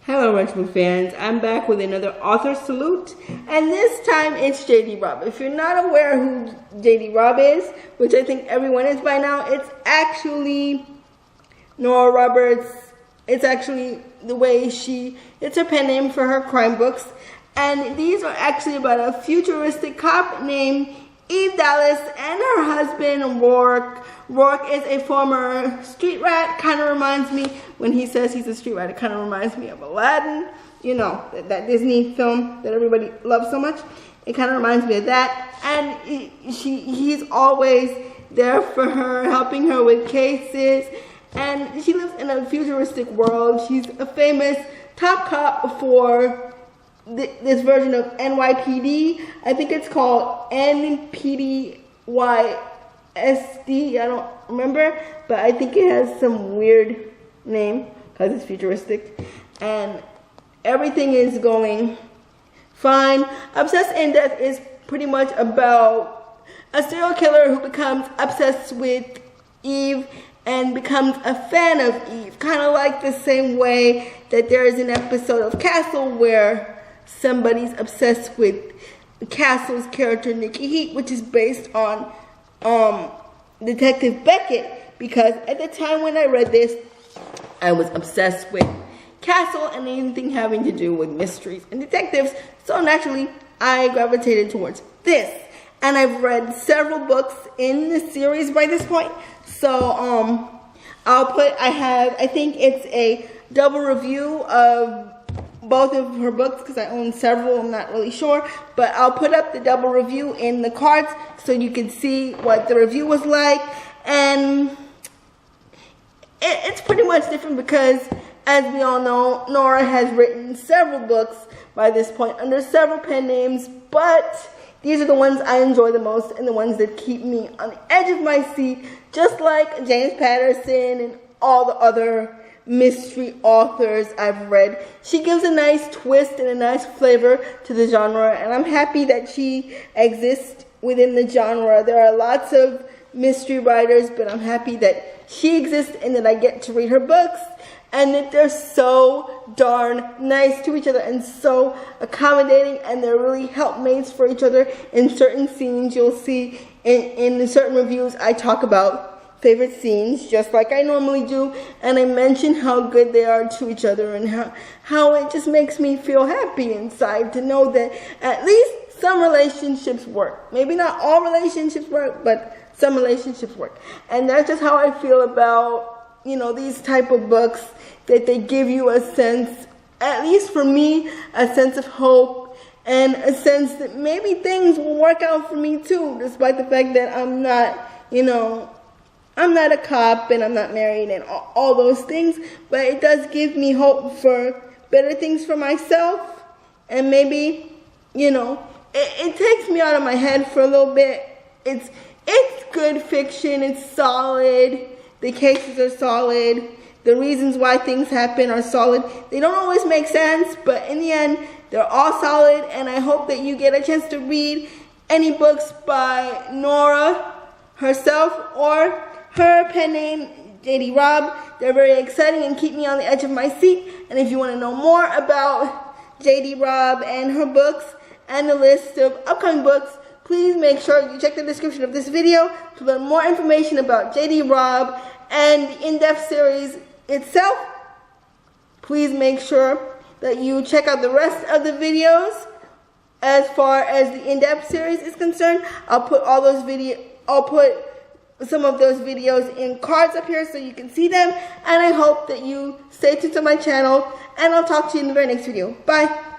Hello, Retromoviegirl fans. I'm back with another author salute, and this time it's J D Robb. If you're not aware who J D Robb is, which I think everyone is by now, it's actually Nora Roberts. It's actually the way it's her pen name for her crime books, and these are actually about a futuristic cop named Eve Dallas and her husband Roarke. Roarke is a former street rat. Kind of reminds me, when he says he's a street rat, it kind of reminds me of Aladdin. You know, that Disney film that everybody loves so much. It kind of reminds me of that. And he's always there for her, helping her with cases. And she lives in a futuristic world. She's a famous top cop for this version of NYPD. I think it's called NPDYSD. I don't remember, but I think it has some weird name because it's futuristic. And everything is going fine. Obsessed in Death is pretty much about a serial killer who becomes obsessed with Eve and becomes a fan of Eve. Kind of like the same way that there is an episode of Castle where somebody's obsessed with Castle's character Nikki Heat, which is based on Detective Beckett, because at the time when I read this, I was obsessed with Castle and anything having to do with mysteries and detectives, so naturally I gravitated towards this. And I've read several books in the series by this point, so I think it's a double review of both of her books because I own several. I'm not really sure, but I'll put up the double review in the cards so you can see what the review was like. And it's pretty much different because, as we all know, Nora has written several books by this point under several pen names, but these are the ones I enjoy the most and the ones that keep me on the edge of my seat, just like James Patterson and all the other mystery authors I've read. She gives a nice twist and a nice flavor to the genre, and I'm happy that she exists within the genre. There are lots of mystery writers, but I'm happy that she exists and that I get to read her books, and that they're so darn nice to each other and so accommodating, and they're really helpmates for each other. In certain scenes, you'll see in certain reviews I talk about favorite scenes, just like I normally do, and I mention how good they are to each other and how it just makes me feel happy inside to know that at least some relationships work. Maybe not all relationships work, but some relationships work. And that's just how I feel about, these type of books, that they give you a sense, at least for me, a sense of hope and a sense that maybe things will work out for me too, despite the fact that I'm not, I'm not a cop and I'm not married and all those things, but it does give me hope for better things for myself. And maybe, it takes me out of my head for a little bit. It's good fiction. It's solid. The cases are solid. The reasons why things happen are solid. They don't always make sense, but in the end, they're all solid. And I hope that you get a chance to read any books by Nora herself or her pen name, J D Robb. They're very exciting and keep me on the edge of my seat. And if you want to know more about J D Robb and her books and the list of upcoming books, please make sure you check the description of this video to learn more information about J D Robb and the in-depth series itself. Please make sure that you check out the rest of the videos as far as the in-depth series is concerned. I'll put some of those videos in cards up here so you can see them, and I hope that you stay tuned to my channel, and I'll talk to you in the very next video. Bye.